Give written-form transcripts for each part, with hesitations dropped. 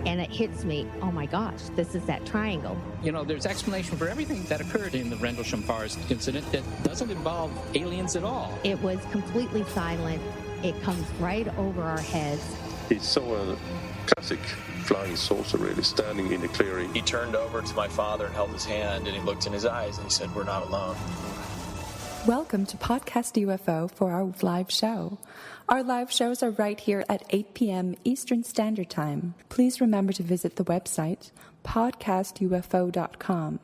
and it hits me, oh my gosh, this is that triangle. You know, there's explanation for everything that occurred in the Rendlesham Forest incident that doesn't involve aliens at all. It was completely silent. It comes right over our heads. He saw a classic flying saucer, really, standing in a clearing. He turned over to my father and held his hand, and he looked in his eyes, and he said, "We're not alone." Welcome to Podcast UFO for our live show. Our live shows are right here at 8 p.m. Eastern Standard Time. Please remember to visit the website, podcastufo.com.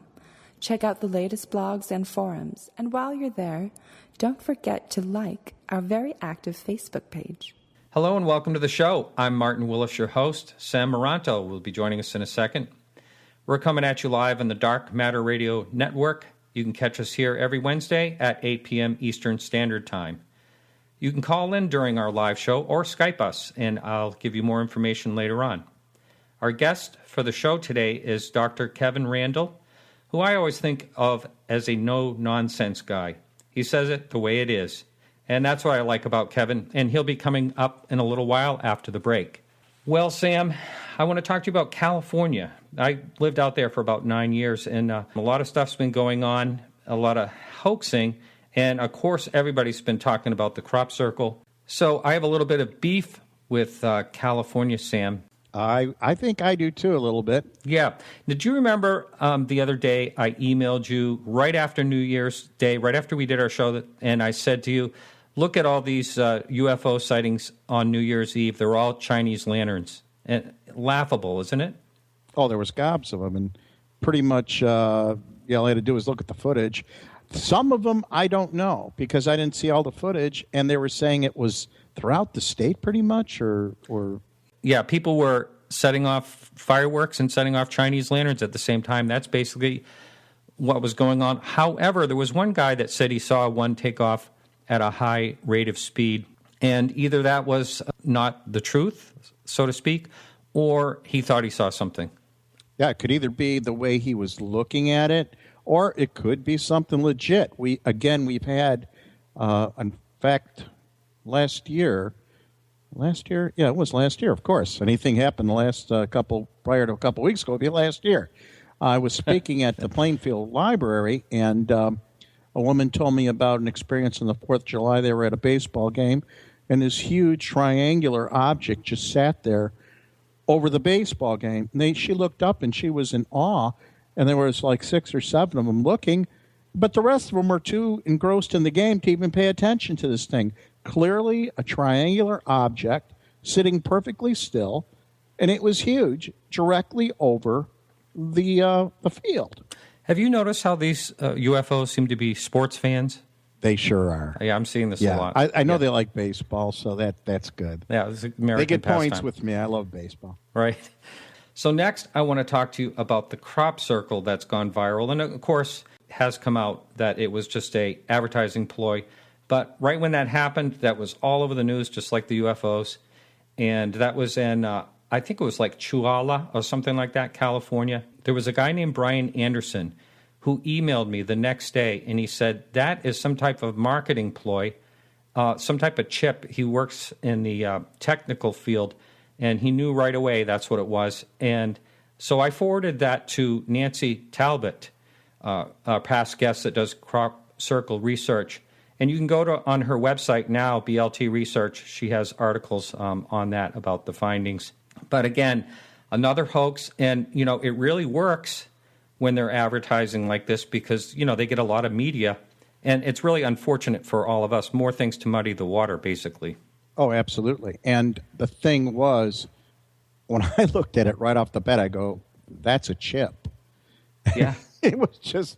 Check out the latest blogs and forums, and while you're there, don't forget to like our very active Facebook page. Hello and welcome to the show. I'm Martin Willis, your host. Sam Moranto will be joining us in a second. We're coming at you live on the Dark Matter Radio Network. You can catch us here every Wednesday at 8 p.m. Eastern Standard Time. You can call in during our live show or Skype us, and I'll give you more information later on. Our guest for the show today is Dr. Kevin Randle, who I always think of as a no-nonsense guy. He says it the way it is, and that's what I like about Kevin, and he'll be coming up in a little while after the break. Well, Sam, I want to talk to you about California. I lived out there for about 9 years, and a lot of stuff's been going on, a lot of hoaxing, and of course everybody's been talking about the crop circle. So I have a little bit of beef with California, Sam. I think I do too, a little bit. Yeah. Did you remember the other day I emailed you right after New Year's Day, right after we did our show, and I said to you, look at all these UFO sightings on New Year's Eve. They're all Chinese lanterns. And laughable, isn't it? Oh, there was gobs of them, and pretty much all I had to do was look at the footage. Some of them I don't know because I didn't see all the footage, and they were saying it was throughout the state pretty much, or... Yeah, people were setting off fireworks and setting off Chinese lanterns at the same time. That's basically what was going on. However, there was one guy that said he saw one take off at a high rate of speed, and either that was not the truth, so to speak, or he thought he saw something. Yeah, it could either be the way he was looking at it, or it could be something legit. We've had, in fact, last year, yeah, it was last year, of course. Anything happened prior to a couple weeks ago, it'd be last year. I was speaking at the Plainfield Library, and a woman told me about an experience on the 4th of July. They were at a baseball game, and this huge triangular object just sat there over the baseball game. And she looked up, and she was in awe, and there was like 6 or 7 of them looking, but the rest of them were too engrossed in the game to even pay attention to this thing. Clearly a triangular object sitting perfectly still, and it was huge, directly over the field. Have you noticed how these UFOs seem to be sports fans? They sure are. Yeah, I'm seeing this a lot. I know they like baseball, so that's good. Yeah, it's American They get pastime. points with me. I love baseball. Right. So next, I want to talk to you about the crop circle that's gone viral, and of course, has come out that it was just a advertising ploy. But right when that happened, that was all over the news, just like the UFOs. And that was in, I think it was like Chihuahua or something like that, California. There was a guy named Brian Anderson who emailed me the next day, and he said, that is some type of marketing ploy, some type of chip. He works in the technical field, and he knew right away that's what it was. And so I forwarded that to Nancy Talbot, our past guest that does crop circle research. And you can go on her website now, BLT Research. She has articles on that about the findings. But again, another hoax. And, it really works when they're advertising like this because, they get a lot of media. And it's really unfortunate for all of us. More things to muddy the water, basically. Oh, absolutely. And the thing was, when I looked at it right off the bat, I go, that's a chip. Yeah. It was just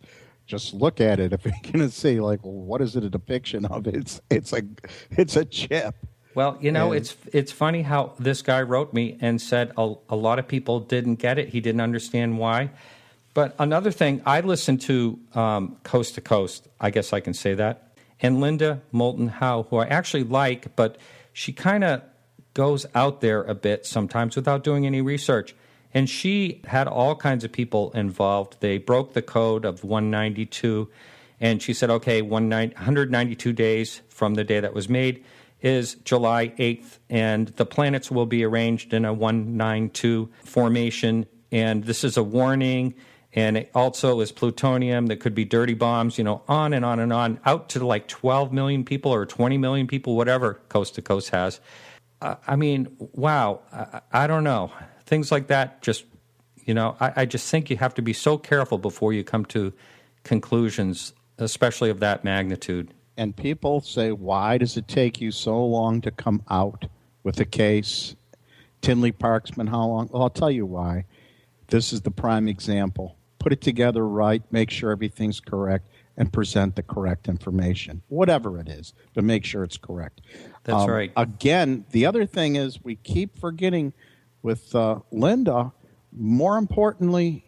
look at it. If you're going to see, what is it a depiction of? It's a chip. Well, it's funny how this guy wrote me and said a lot of people didn't get it. He didn't understand why. But another thing, I listened to Coast to Coast. I guess I can say that. And Linda Moulton Howe, who I actually like, but she kind of goes out there a bit sometimes without doing any research. And she had all kinds of people involved. They broke the code of 192, and she said, okay, 192 days from the day that was made, is July 8th, and the planets will be arranged in a 192 formation, and this is a warning, and it also is plutonium. There could be dirty bombs, on and on and on, out to like 12 million people or 20 million people, whatever Coast to Coast has. Wow, I don't know. Things like that just, I just think you have to be so careful before you come to conclusions, especially of that magnitude. And people say, why does it take you so long to come out with a case? Tinley Park's been how long? Well, I'll tell you why. This is the prime example. Put it together right, make sure everything's correct, and present the correct information, whatever it is, but make sure it's correct. That's right. Again, the other thing is we keep forgetting with Linda, more importantly,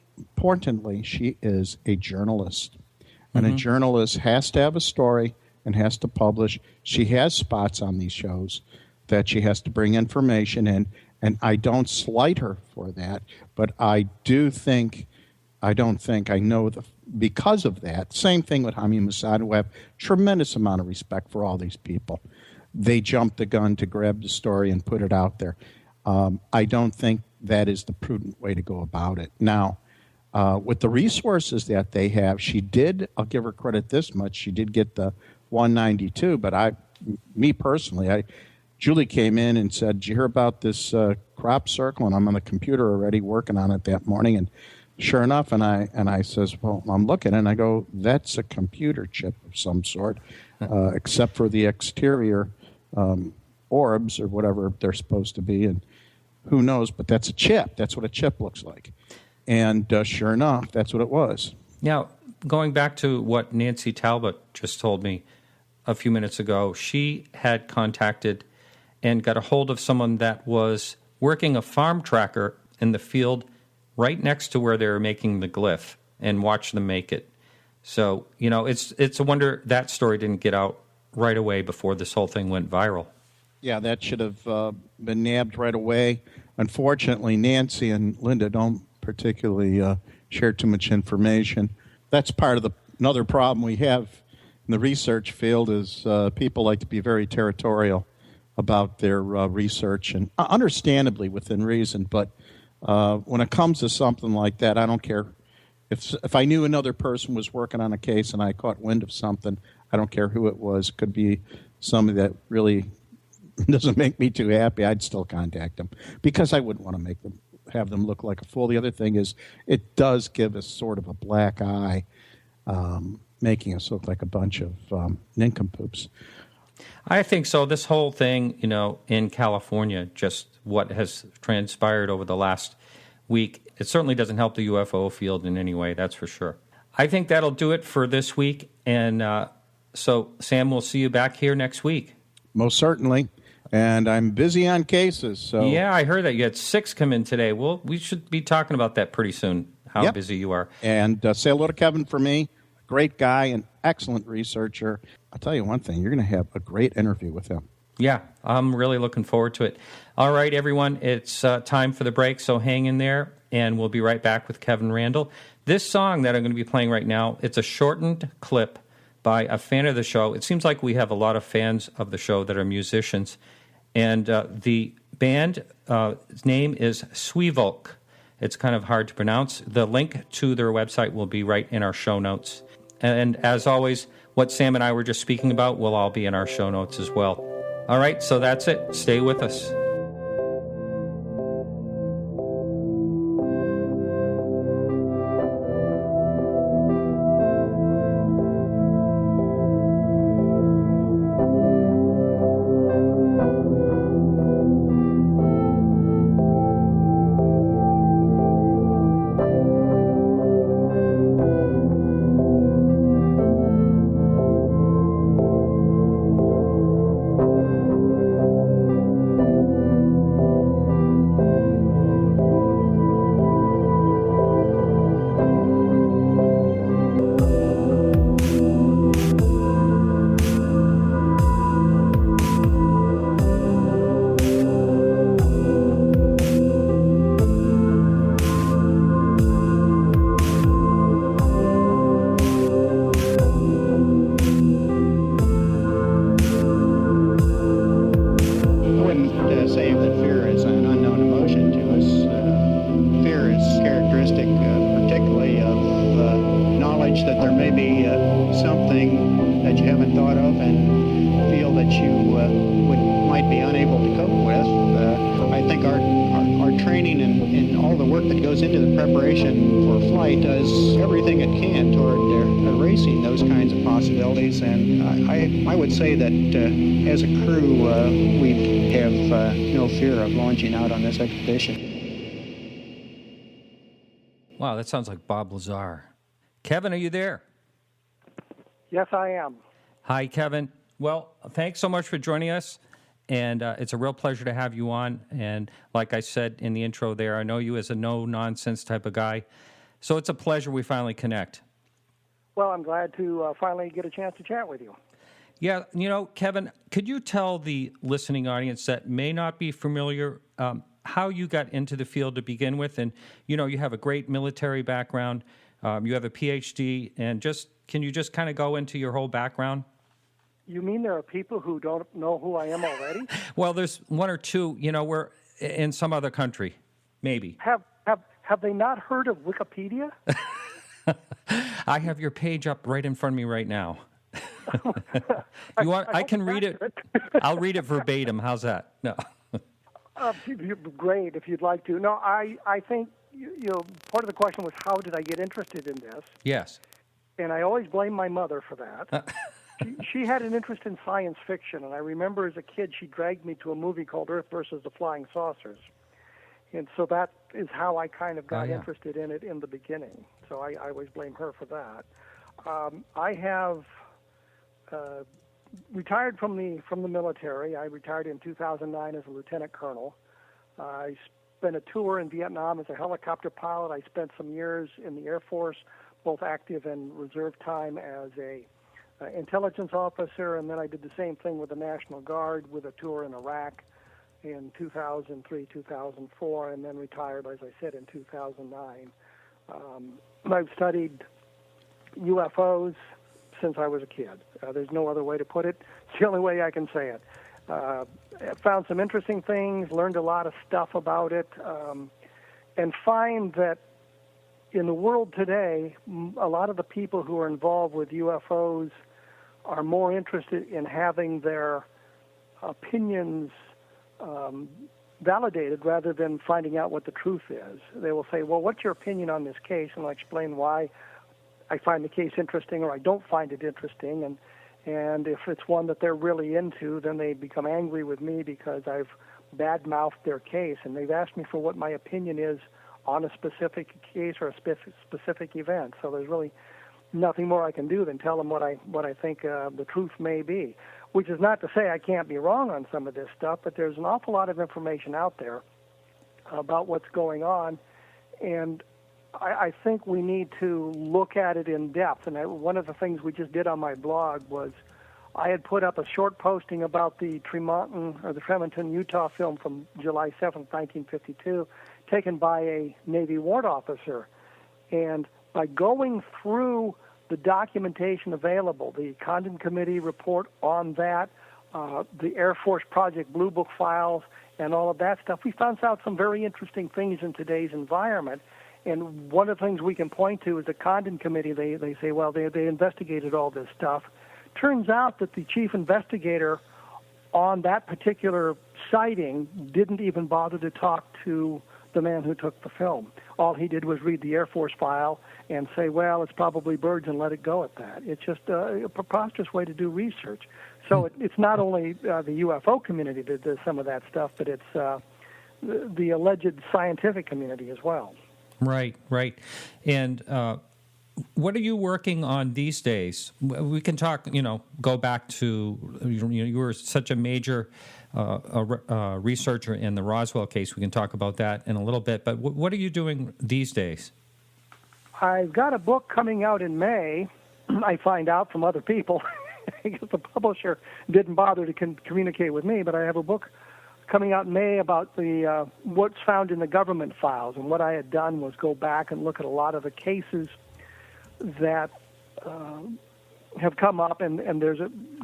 she is a journalist. And a journalist has to have a story and has to publish. She has spots on these shows that she has to bring information in, and I don't slight her for that, but I know because of that, same thing with Hamid Mossad, who have tremendous amount of respect for all these people. They jumped the gun to grab the story and put it out there. I don't think that is the prudent way to go about it. Now, with the resources that they have, I'll give her credit this much, she did get the 192, but Julie came in and said, did you hear about this crop circle? And I'm on the computer already working on it that morning, and sure enough, and I says, well, I'm looking, and I go, that's a computer chip of some sort, except for the exterior orbs or whatever they're supposed to be, and who knows, but that's a chip. That's what a chip looks like. And sure enough, that's what it was. Now, going back to what Nancy Talbot just told me a few minutes ago, she had contacted and got a hold of someone that was working a farm tracker in the field right next to where they were making the glyph and watched them make it. So, it's a wonder that story didn't get out right away before this whole thing went viral. Yeah, that should have been nabbed right away. Unfortunately, Nancy and Linda don't particularly share too much information. That's part of another problem we have in the research field is people like to be very territorial about their research, and understandably within reason. But when it comes to something like that, I don't care. If I knew another person was working on a case and I caught wind of something, I don't care who it was. It could be somebody that really doesn't make me too happy. I'd still contact them because I wouldn't want to have them look like a fool. The other thing is it does give us sort of a black eye, making us look like a bunch of nincompoops. I think so. This whole thing, in California, just what has transpired over the last week, it certainly doesn't help the UFO field in any way, that's for sure. I think that'll do it for this week. And so, Sam, we'll see you back here next week. Most certainly. And I'm busy on cases. So yeah, I heard that you had 6 come in today. Well, we should be talking about that pretty soon, how busy you are. And say hello to Kevin for me. Great guy, an excellent researcher. I'll tell you one thing, you're going to have a great interview with him. Yeah, I'm really looking forward to it. All right, everyone, it's time for the break, so hang in there, and we'll be right back with Kevin Randle. This song that I'm going to be playing right now, it's a shortened clip by a fan of the show. It seems like we have a lot of fans of the show that are musicians, and the band's name is Sweevolk. It's kind of hard to pronounce. The link to their website will be right in our show notes. And as always, what Sam and I were just speaking about will all be in our show notes as well. All right, so that's it. Stay with us. all the work that goes into the preparation for flight does everything it can toward erasing those kinds of possibilities. And I would say that as a crew, we have no fear of launching out on this expedition. Wow, that sounds like Bob Lazar. Kevin, are you there? Yes, I am. Hi, Kevin. Well, thanks so much for joining us. And it's a real pleasure to have you on. And like I said in the intro there, I know you as a no-nonsense type of guy. So it's a pleasure we finally connect. Well, I'm glad to finally get a chance to chat with you. Yeah, Kevin, could you tell the listening audience that may not be familiar how you got into the field to begin with? And, you have a great military background. You have a PhD. And can you just kind of go into your whole background? You mean there are people who don't know who I am already? Well, there's one or two, we're in some other country, maybe. Have they not heard of Wikipedia? I have your page up right in front of me right now. I can read it. I'll read it verbatim. How's that? No. Great, if you'd like to. No, I think, part of the question was how did I get interested in this? Yes. And I always blame my mother for that. She had an interest in science fiction, and I remember as a kid she dragged me to a movie called Earth versus the Flying Saucers. And so that is how I kind of got interested in it in the beginning. So I always blame her for that. I have retired from the military. I retired in 2009 as a lieutenant colonel. I spent a tour in Vietnam as a helicopter pilot. I spent some years in the Air Force, both active and reserve time as a intelligence officer, and then I did the same thing with the National Guard with a tour in Iraq in 2003, 2004, and then retired, as I said, in 2009. I've studied UFOs since I was a kid. There's no other way to put it. It's the only way I can say it. Found some interesting things, learned a lot of stuff about it, and find that in the world today, a lot of the people who are involved with UFOs are more interested in having their opinions validated rather than finding out what the truth is. They will say, well, what's your opinion on this case? And I'll explain why I find the case interesting or I don't find it interesting. And if it's one that they're really into, then they become angry with me because I've bad-mouthed their case. And they've asked me for what my opinion is on a specific case or a specific event. So there's really nothing more I can do than tell them what I think the truth may be, which is not to say I can't be wrong on some of this stuff, but there's an awful lot of information out there about what's going on, and I think we need to look at it in depth. And one of the things we just did on my blog was I had put up a short posting about the Tremonton, Utah film from July 7th, 1952, taken by a Navy warrant officer. And by going through the documentation available, the Condon Committee report on that, the Air Force Project Blue Book files, and all of that stuff, we found out some very interesting things in today's environment. And one of the things we can point to is the Condon Committee. They say, well, they investigated all this stuff. Turns out that the chief investigator on that particular sighting didn't even bother to talk to the man who took the film. All he did was read the Air Force file and say, well, it's probably birds, and let it go at that. It's just a preposterous way to do research. So it's not only the UFO community that does some of that stuff, but it's the alleged scientific community as well. Right. And what are you working on these days? We can talk, go back to, you were such a major researcher in the Roswell case. We can talk about that in a little bit. But what are you doing these days? I've got a book coming out in May. I find out from other people because the publisher didn't bother to communicate with me. But I have a book coming out in May about the what's found in the government files. And what I had done was go back and look at a lot of the cases that have come up, and there's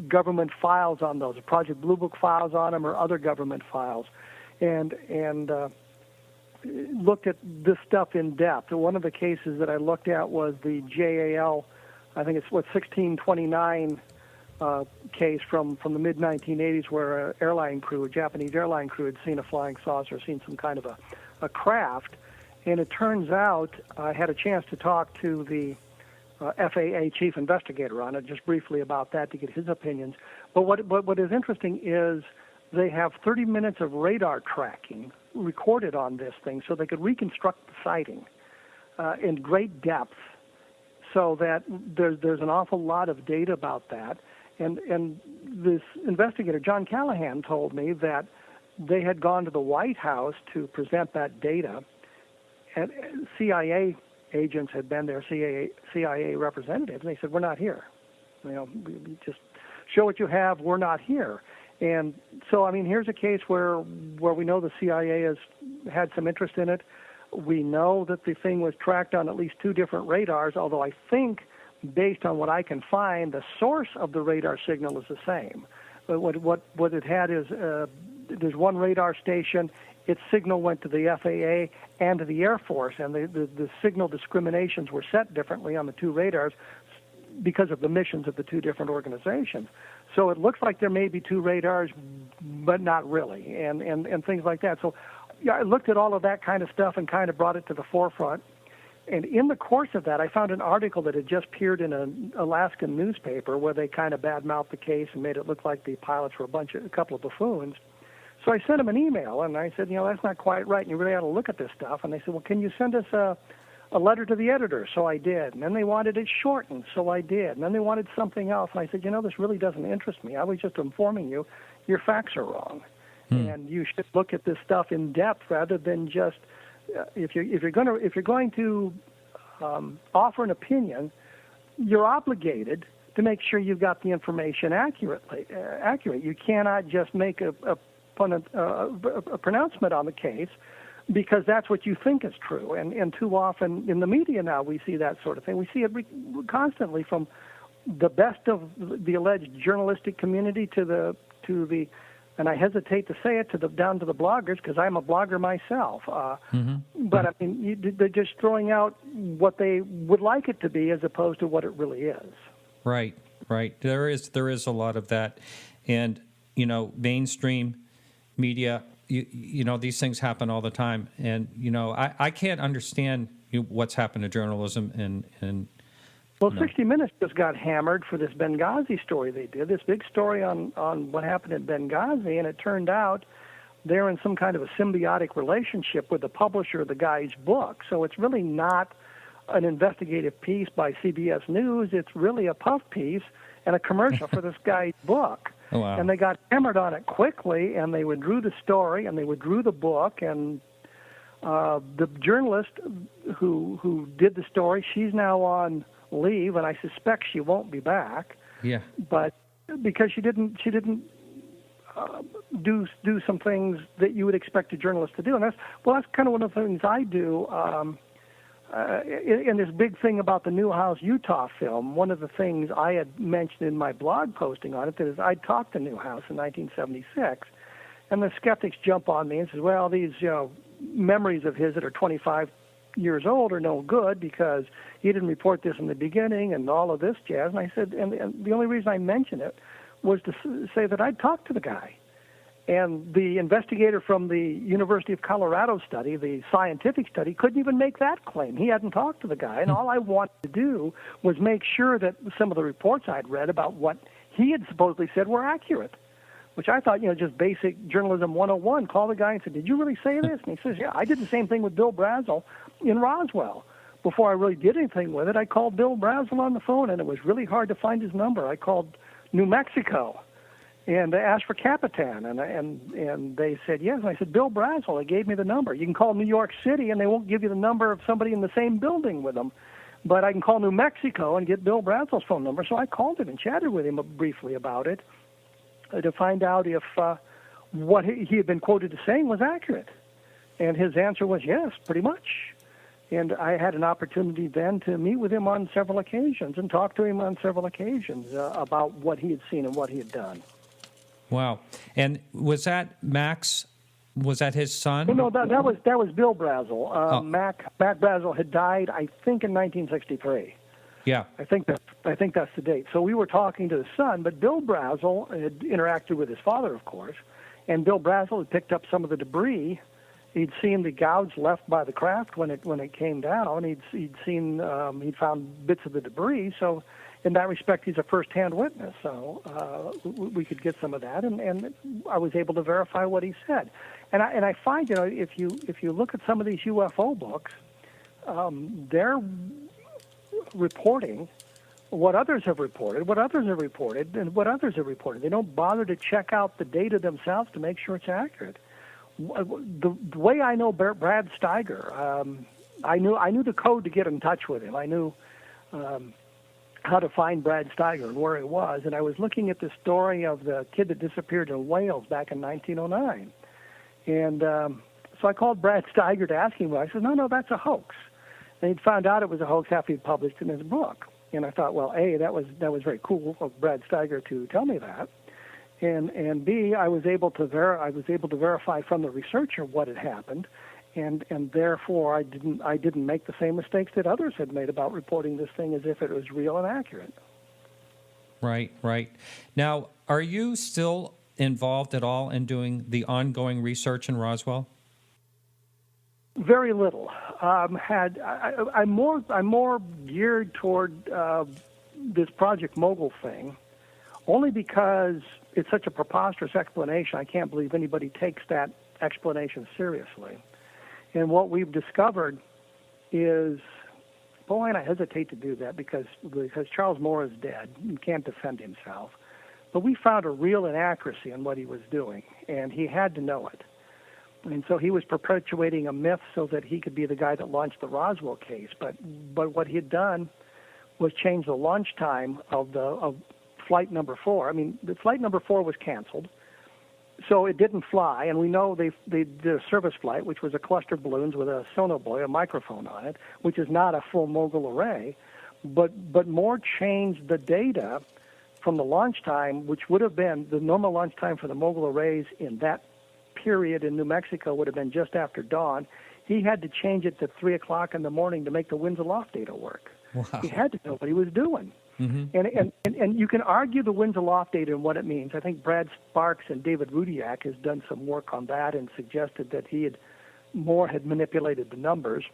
government files on those, Project Blue Book files on them or other government files, and looked at this stuff in depth. And one of the cases that I looked at was the JAL, I think it's 1629 case from the mid-1980s where a Japanese airline crew had seen a flying saucer, seen some kind of a craft, And it turns out I had a chance to talk to the FAA chief investigator on it, just briefly about that to get his opinions. But what is interesting is they have 30 minutes of radar tracking recorded on this thing so they could reconstruct the sighting in great depth, so that there's an awful lot of data about that. And this investigator, John Callahan, told me that they had gone to the White House to present that data, and CIA agents had been there, CIA representatives, and they said, we're not here. We just show what you have, we're not here. And so, I mean, here's a case where we know the CIA has had some interest in it. We know that the thing was tracked on at least 2 different radars, although I think, based on what I can find, the source of the radar signal is the same. But what it had is there's one radar station. Its signal went to the FAA and to the Air Force, and the signal discriminations were set differently on the 2 radars because of the missions of the 2 different organizations. So it looks like there may be 2 radars, but not really, and things like that. So yeah, I looked at all of that kind of stuff and kind of brought it to the forefront. And in the course of that, I found an article that had just appeared in an Alaskan newspaper where they kind of badmouthed the case and made it look like the pilots were a couple of buffoons. So I sent them an email, and I said, that's not quite right, and you really ought to look at this stuff. And they said, well, can you send us a letter to the editor? So I did. And then they wanted it shortened, so I did. And then they wanted something else, and I said, this really doesn't interest me. I was just informing you your facts are wrong. And you should look at this stuff in depth rather than just if you're going to offer an opinion, you're obligated to make sure you've got the information accurate. You cannot just make a pronouncement on the case because that's what you think is true. And too often in the media now we see that sort of thing. We see it constantly, from the best of the alleged journalistic community to the and I hesitate to say it, down to the bloggers, because I'm a blogger myself. But I mean, they're just throwing out what they would like it to be as opposed to what it really is. Right. There is a lot of that, and mainstream media. These things happen all the time, and I can't understand what's happened to journalism and. Well, 60 Minutes just got hammered for this Benghazi story they did, this big story on what happened in Benghazi, and it turned out they're in some kind of a symbiotic relationship with the publisher of the guy's book. So it's really not an investigative piece by CBS News. It's really a puff piece and a commercial for this guy's book. Oh, wow. And they got hammered on it quickly, and they withdrew the story, and they withdrew the book, and the journalist who did the story, she's now on leave, and I suspect she won't be back. Yeah. But because she didn't do some things that you would expect a journalist to do, and that's kind of one of the things I do. In this big thing about the Newhouse, Utah film, one of the things I had mentioned in my blog posting on it is I talked to Newhouse in 1976, and the skeptics jump on me and says, well, these memories of his that are 25 years old are no good because he didn't report this in the beginning and all of this jazz. And I said, and the only reason I mentioned it was to say that I'd talked to the guy. And the investigator from the University of Colorado study, the scientific study, couldn't even make that claim. He hadn't talked to the guy. And all I wanted to do was make sure that some of the reports I'd read about what he had supposedly said were accurate, which I thought, just basic journalism 101. Call the guy and say, did you really say this? And he says, yeah, I did the same thing with Bill Brazel in Roswell. Before I really did anything with it, I called Bill Brazel on the phone, and it was really hard to find his number. I called New Mexico and asked for Capitan, and they said yes. And I said, Bill Brazel. They gave me the number. You can call New York City, and they won't give you the number of somebody in the same building with them. But I can call New Mexico and get Bill Brazel's phone number. So I called him and chatted with him briefly about it to find out if what he had been quoted as saying was accurate. And his answer was yes, pretty much. And I had an opportunity then to meet with him on several occasions and talk to him on several occasions about what he had seen and what he had done. Wow. And was that Max? Was that his son? No, that was Bill Brazel. Mac Brazel had died, I think, in 1963. Yeah. I think that's the date. So we were talking to the son, but Bill Brazel had interacted with his father, of course, and Bill Brazel had picked up some of the debris He'd seen the gouge left by the craft when it came down. He'd found bits of the debris. So, in that respect, he's a first-hand witness. So we could get some of that, and I was able to verify what he said. And I find, if you look at some of these UFO books, they're reporting what others have reported, what others have reported, and what others have reported. They don't bother to check out the data themselves to make sure it's accurate. The way I know Brad Steiger, I knew the code to get in touch with him. I knew how to find Brad Steiger and where he was, and I was looking at the story of the kid that disappeared in Wales back in 1909. And so I called Brad Steiger to ask him. I said, no, that's a hoax. And he'd found out it was a hoax after he'd published it in his book. And I thought, well, A, that was very cool of Brad Steiger to tell me that, and B, I was able to verify from the researcher what had happened, and therefore I didn't make the same mistakes that others had made about reporting this thing as if it was real and accurate. Right. Now, are you still involved at all in doing the ongoing research in Roswell? Very little. I'm more geared toward this Project Mogul thing, only because it's such a preposterous explanation. I can't believe anybody takes that explanation seriously. And what we've discovered is, boy, and I hesitate to do that because Charles Moore is dead and can't defend himself. But we found a real inaccuracy in what he was doing, and he had to know it. And so he was perpetuating a myth so that he could be the guy that launched the Roswell case. But what he had done was change the launch time of flight number 4. I mean, the flight number 4 was canceled, so it didn't fly. And we know they did a service flight, which was a cluster of balloons with a sonobuoy, a microphone on it, which is not a full mogul array. But Moore changed the data from the launch time, which would have been the normal launch time for the mogul arrays in that period in New Mexico would have been just after dawn. He had to change it to 3 o'clock in the morning to make the winds aloft data work. Wow. He had to know what he was doing. Mm-hmm. And you can argue the winds aloft data and what it means. I think Brad Sparks and David Rudiak has done some work on that and suggested that Moore had manipulated the numbers.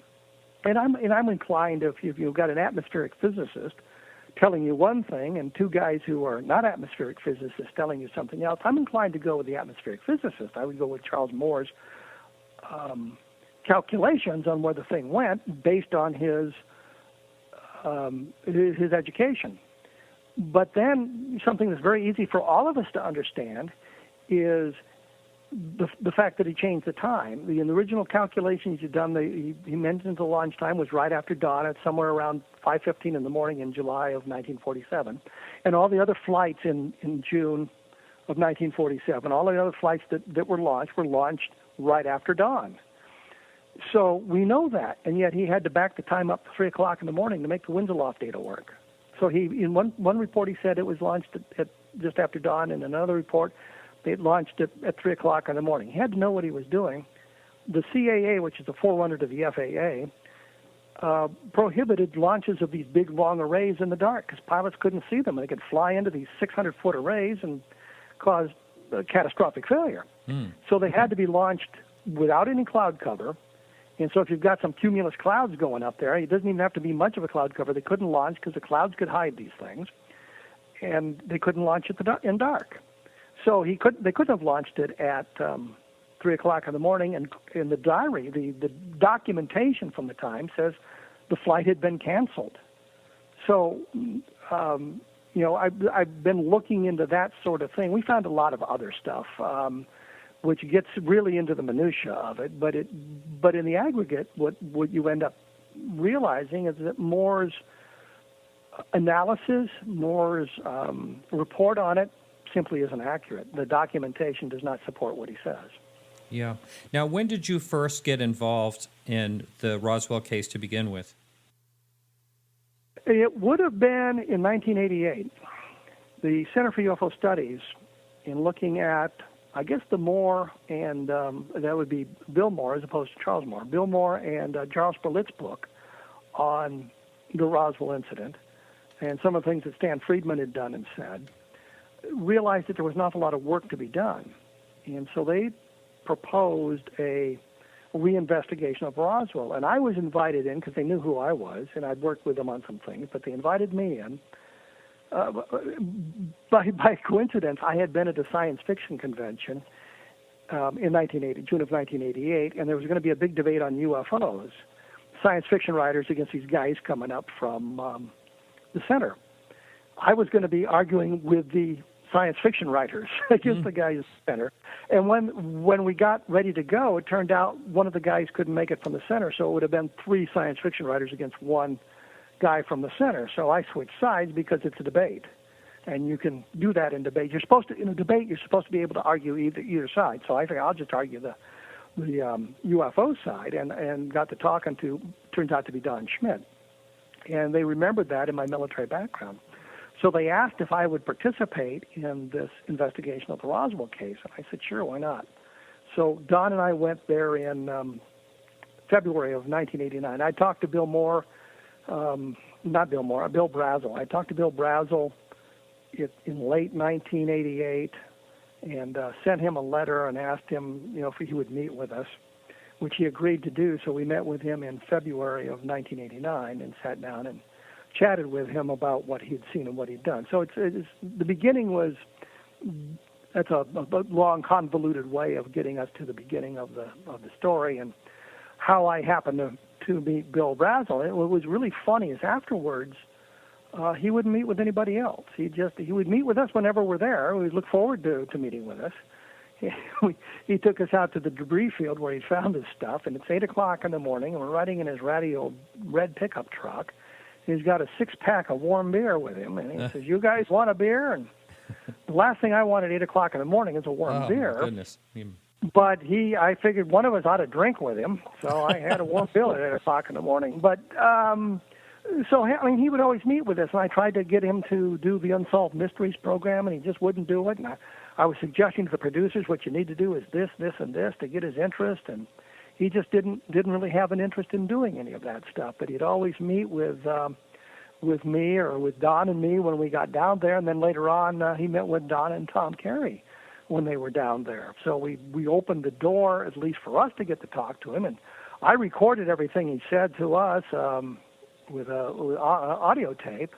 And I'm inclined, if you've got an atmospheric physicist telling you one thing and two guys who are not atmospheric physicists telling you something else, I'm inclined to go with the atmospheric physicist. I would go with Charles Moore's calculations on where the thing went based on his education. But then something that's very easy for all of us to understand is the fact that he changed the time. In the original calculations he'd done, he mentioned the launch time was right after dawn. It's somewhere around 5:15 in the morning in July of 1947. And all the other flights in June of 1947, all the other flights that were launched right after dawn. So we know that, and yet he had to back the time up to 3 o'clock in the morning to make the winds aloft data work. So in one report he said it was launched at just after dawn, and another report they launched it at 3 o'clock in the morning. He had to know what he was doing. The CAA, which is the forerunner to the FAA, prohibited launches of these big, long arrays in the dark because pilots couldn't see them. They could fly into these 600-foot arrays and cause catastrophic failure. So they had to be launched without any cloud cover. And so if you've got some cumulus clouds going up there, it doesn't even have to be much of a cloud cover. They couldn't launch because the clouds could hide these things, and they couldn't launch it in dark. So they couldn't have launched it at 3 o'clock in the morning. And in the diary, the documentation from the time says the flight had been canceled. So, I've been looking into that sort of thing. We found a lot of other stuff, which gets really into the minutia of it. But in the aggregate, what you end up realizing is that Moore's analysis, Moore's report on it, simply isn't accurate. The documentation does not support what he says. Yeah. Now, when did you first get involved in the Roswell case to begin with? It would have been in 1988. The Center for UFO Studies, in looking at, I guess, the Moore and that would be Bill Moore as opposed to Charles Moore. Bill Moore and Charles Berlitz's book on the Roswell incident and some of the things that Stan Friedman had done and said, realized that there was an awful lot of work to be done. And so they proposed reinvestigation of Roswell. And I was invited in because they knew who I was, and I'd worked with them on some things, but they invited me in. By coincidence, I had been at a science fiction convention in June of 1988, and there was going to be a big debate on UFOs, science fiction writers against these guys coming up from the center. I was going to be arguing with the science fiction writers against the guys at the center. And when we got ready to go, it turned out one of the guys couldn't make it from the center, so it would have been 3 science fiction writers against one guy from the center. So I switched sides because it's a debate, and you can do that in debate. In a debate, you're supposed to be able to argue either side. So I figured I'll just argue the UFO side, and got to talking to, turns out to be Don Schmidt. And they remembered that in my military background. So they asked if I would participate in this investigation of the Roswell case, and I said, sure, why not? So Don and I went there in February of 1989. I talked to Bill Brazel. I talked to Bill Brazel in late 1988 and sent him a letter and asked him, if he would meet with us, which he agreed to do. So we met with him in February of 1989 and sat down and chatted with him about what he'd seen and what he'd done. So it's the beginning was, that's a long, convoluted way of getting us to the beginning of the story, and how I happened to meet Bill Brazel. What was really funny is afterwards, he wouldn't meet with anybody else. He would meet with us whenever we're there. We would look forward to meeting with us. He took us out to the debris field where he found his stuff, and it's 8 o'clock in the morning, and we're riding in his ratty old red pickup truck. He's got a 6-pack of warm beer with him, and he says, "You guys want a beer?" And the last thing I want at 8 o'clock in the morning is a warm beer. My goodness. But I figured one of us ought to drink with him, so I had a warm beer at 8 o'clock in the morning. But he would always meet with us, and I tried to get him to do the Unsolved Mysteries program, and he just wouldn't do it. And I was suggesting to the producers, what you need to do is this, this, and this to get his interest, and he just didn't really have an interest in doing any of that stuff. But he'd always meet with me or with Don and me when we got down there, and then later on he met with Don and Tom Carey when they were down there. So we opened the door, at least for us, to get to talk to him, and I recorded everything he said to us with audio tape.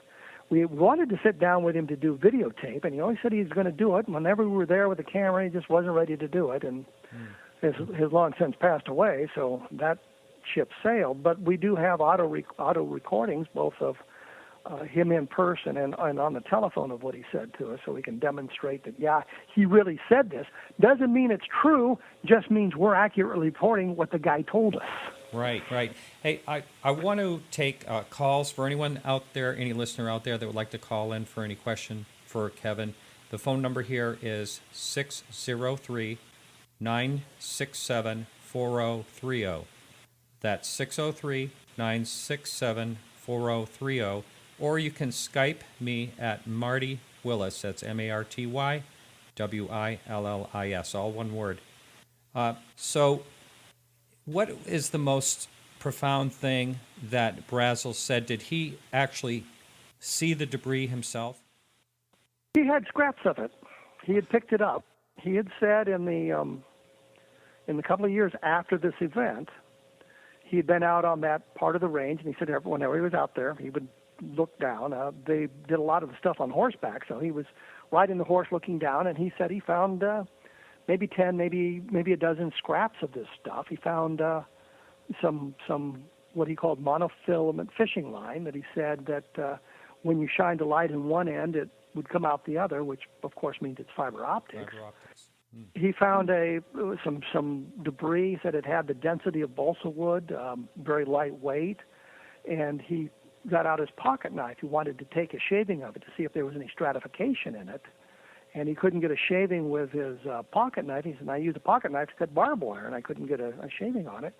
We wanted to sit down with him to do videotape, and he always said he was going to do it. And whenever we were there with the camera, he just wasn't ready to do it, and has long since passed away, so that ship sailed. But we do have auto recordings, both of him in person and on the telephone, of what he said to us, so we can demonstrate that, yeah, he really said this. Doesn't mean it's true, just means we're accurately reporting what the guy told us. Right. Hey, I want to take calls for anyone out there, any listener out there that would like to call in for any question for Kevin. The phone number here is 603-967-4030. That's 603-967-4030. Or you can Skype me at Marty Willis. That's MartyWillis, all one word. So what is the most profound thing that Brazel said? Did he actually see the debris himself? He had scraps of it. He had picked it up. He had said in the couple of years after this event, he had been out on that part of the range, and he said whenever he was out there, he would look down. They did a lot of the stuff on horseback, so he was riding the horse looking down, and he said he found maybe 10, maybe a dozen scraps of this stuff. He found some what he called monofilament fishing line that he said that when you shined a light in one end, it would come out the other, which of course means it's fiber optics. He found some debris that had the density of balsa wood, very lightweight, and he got out his pocket knife. He wanted to take a shaving of it to see if there was any stratification in it, and he couldn't get a shaving with his pocket knife. He said, I used a pocket knife to cut barbed wire, and I couldn't get a shaving on it.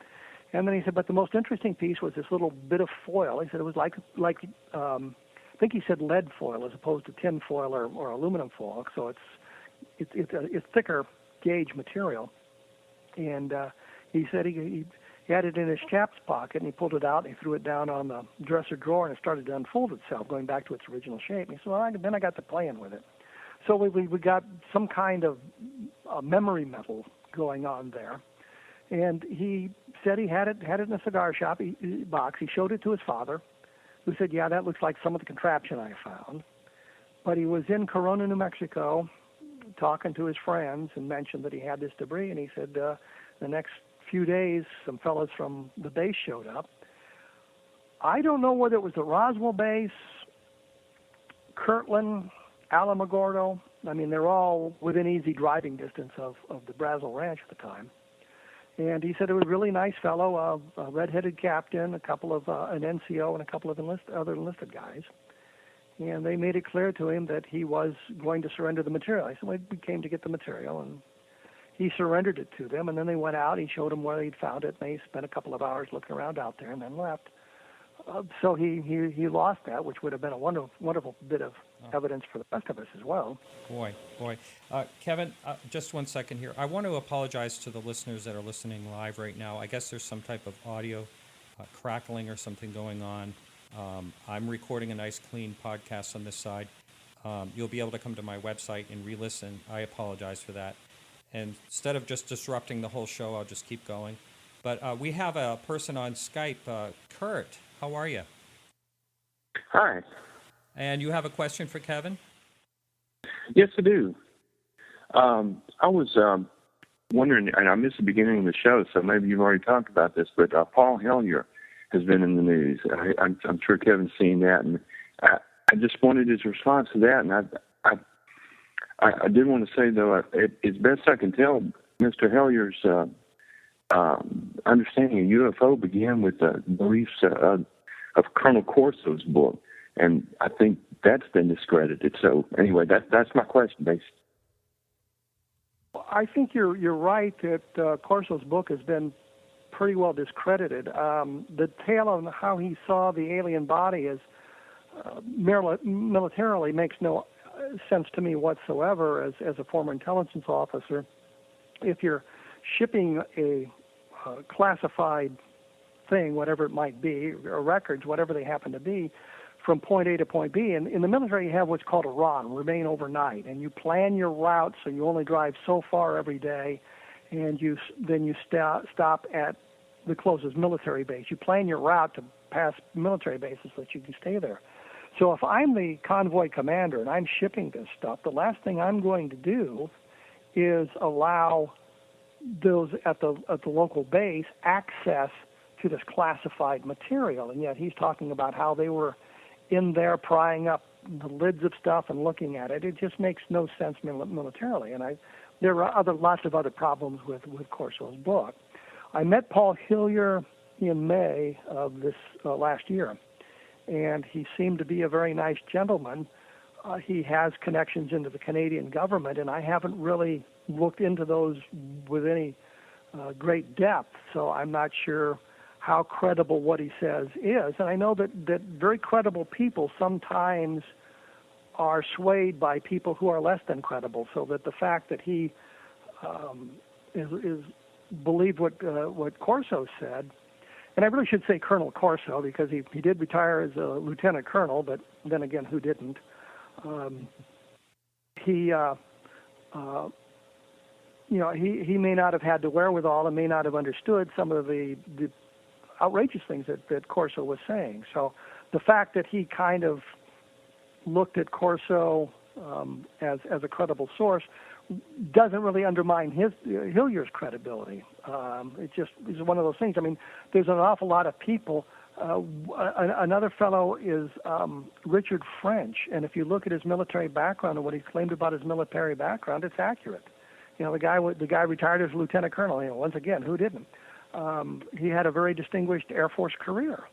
And then he said, but the most interesting piece was this little bit of foil. He said it was like I think he said lead foil as opposed to tin foil or aluminum foil, so it's thicker gauge material. And he said he had it in his chap's pocket, and he pulled it out, and he threw it down on the dresser drawer, and it started to unfold itself, going back to its original shape. And he said, well, then I got to playing with it. So we got some kind of memory metal going on there. And he said he had it in a cigar shop box. He showed it to his father, who said, yeah, that looks like some of the contraption I found. But he was in Corona, New Mexico, talking to his friends and mentioned that he had this debris. And he said the next few days, some fellows from the base showed up. I don't know whether it was the Roswell base, Kirtland, Alamogordo. I mean, they're all within easy driving distance of the Brazel Ranch at the time. And he said it was a really nice fellow, a red-headed captain, a couple of an NCO, and a couple of other enlisted guys. And they made it clear to him that he was going to surrender the material. I said, well, we came to get the material, and he surrendered it to them. And then they went out. He showed them where he'd found it, and they spent a couple of hours looking around out there and then left. So he lost that, which would have been a wonderful bit of evidence for the rest of us as well. Boy. Kevin, just 1 second here. I want to apologize to the listeners that are listening live right now. I guess there's some type of audio crackling or something going on. I'm recording a nice, clean podcast on this side. You'll be able to come to my website and re-listen. I apologize for that. And instead of just disrupting the whole show, I'll just keep going. But we have a person on Skype, Kurt. How are you? Hi. And you have a question for Kevin? Yes, I do. I was wondering, and I missed the beginning of the show, so maybe you've already talked about this, but Paul Hellyer has been in the news. I'm sure Kevin's seen that, and I just wanted his response to that. And I did want to say, though, as best I can tell, Mr. Hellyer's understanding of UFO began with the beliefs of Colonel Corso's book, and I think that's been discredited. So anyway, that's my question, basically. I think you're right that Corso's book has been pretty well discredited. The tale on how he saw the alien body as militarily makes no sense to me whatsoever as a former intelligence officer. If you're shipping a classified thing, whatever it might be, or records, whatever they happen to be, from point A to point B. And in the military, you have what's called a RON, remain overnight, and you plan your route so you only drive so far every day, and then you stop at the closest military base. You plan your route to pass military bases so that you can stay there. So if I'm the convoy commander and I'm shipping this stuff, the last thing I'm going to do is allow those at the local base access to this classified material. And yet he's talking about how they were in there prying up the lids of stuff and looking at it. It just makes no sense militarily. And there are lots of other problems with Corso's book. I met Paul Hellyer in May of this last year, and he seemed to be a very nice gentleman. He has connections into the Canadian government, and I haven't really looked into those with any great depth, so I'm not sure how credible what he says is. And I know that very credible people sometimes are swayed by people who are less than credible, so that the fact that he is believed what Corso said, and I really should say Colonel Corso, because he did retire as a lieutenant colonel, but then again, who didn't? He may not have had the wherewithal and may not have understood some of the outrageous things that Corso was saying. So the fact that he kind of looked at Corso as a credible source doesn't really undermine Hillyer's credibility. It just is one of those things. I mean, there's an awful lot of people. Another fellow is Richard French, and if you look at his military background and what he claimed about his military background, it's accurate. You know, the guy retired as lieutenant colonel. You know, once again, who didn't? He had a very distinguished Air Force career,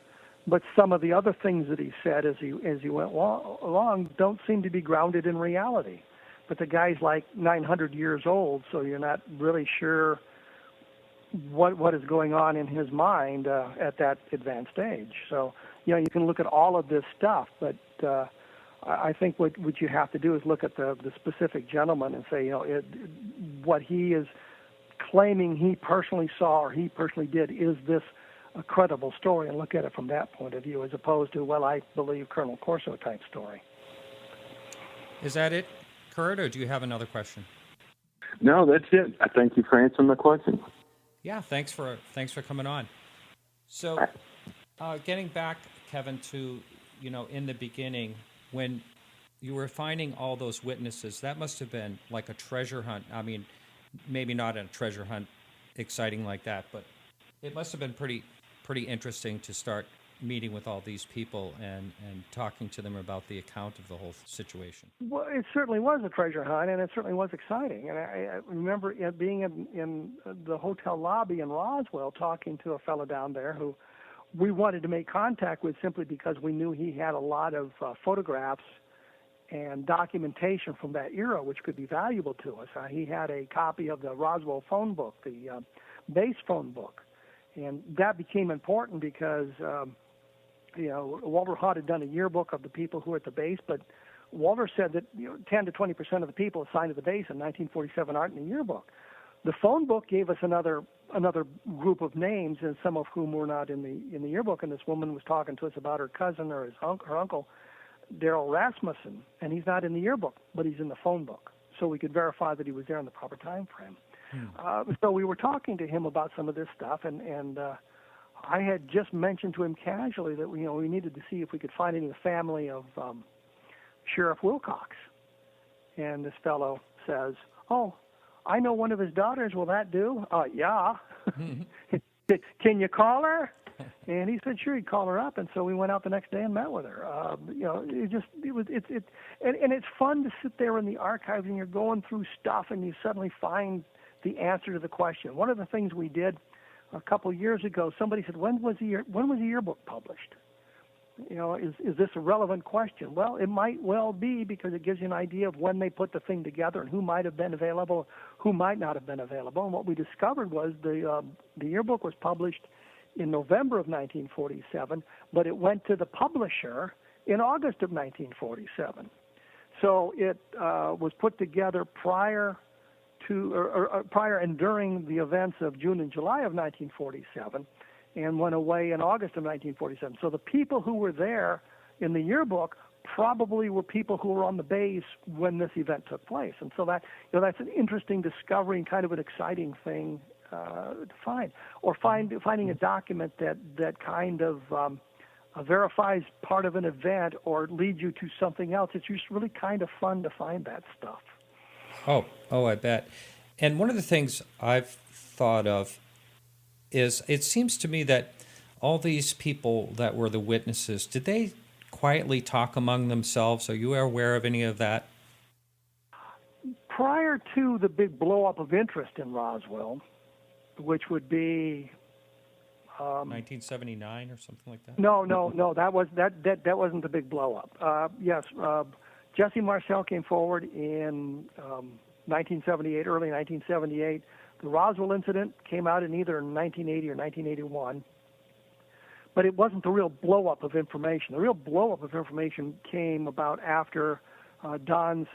but some of the other things that he said as he went along don't seem to be grounded in reality. But the guy's like 900 years old, so you're not really sure what is going on in his mind at that advanced age. So, you know, you can look at all of this stuff, but I think what you have to do is look at the specific gentleman and say, you know, what he is claiming he personally saw or he personally did, is this a credible story, and look at it from that point of view, as opposed to, well, I believe Colonel Corso type story. Is that it, Kurt, or do you have another question? No, that's it. I thank you for answering my question. Yeah, thanks for coming on. So, getting back, Kevin, to in the beginning when you were finding all those witnesses, that must have been like a treasure hunt. I mean, maybe not a treasure hunt exciting like that, but it must have been pretty interesting to start meeting with all these people and talking to them about the account of the whole situation. Well, it certainly was a treasure hunt, and it certainly was exciting. And I remember being in the hotel lobby in Roswell talking to a fellow down there who we wanted to make contact with simply because we knew he had a lot of photographs and documentation from that era which could be valuable to us. He had a copy of the Roswell phone book, the base phone book. And that became important because Walter Hunt had done a yearbook of the people who were at the base, but Walter said that 10 to 20% of the people assigned to the base in 1947 aren't in the yearbook. The phone book gave us another group of names, and some of whom were not in the yearbook. And this woman was talking to us about her cousin or her uncle, Daryl Rasmussen, and he's not in the yearbook, but he's in the phone book, so we could verify that he was there in the proper time frame. So we were talking to him about some of this stuff, and I had just mentioned to him casually that we needed to see if we could find any of the family of Sheriff Wilcox. And this fellow says, "Oh, I know one of his daughters. Will that do?" Yeah. Can you call her? And he said, sure, he'd call her up. And so we went out the next day and met with her. And it's fun to sit there in the archives and you're going through stuff and you suddenly find the answer to the question. One of the things we did a couple of years ago, somebody said, when was the yearbook published? Is this a relevant question? Well, it might well be, because it gives you an idea of when they put the thing together and who might have been available, who might not have been available. And what we discovered was the yearbook was published in November of 1947, but it went to the publisher in August of 1947. So it was put together prior and during the events of June and July of 1947, and went away in August of 1947. So the people who were there in the yearbook probably were people who were on the base when this event took place. And so that's an interesting discovery and kind of an exciting thing to find. Or finding a document that kind of verifies part of an event or leads you to something else. It's just really kind of fun to find that stuff. Oh, I bet. And one of the things I've thought of is it seems to me that all these people that were the witnesses, did they quietly talk among themselves? Are you aware of any of that? Prior to the big blow-up of interest in Roswell, which would be 1979 or something like that? No, that wasn't the big blow-up. Yes, Jesse Marcel came forward in 1978, early 1978. The Roswell incident came out in either 1980 or 1981, but it wasn't the real blow-up of information. The real blow-up of information came about after Don's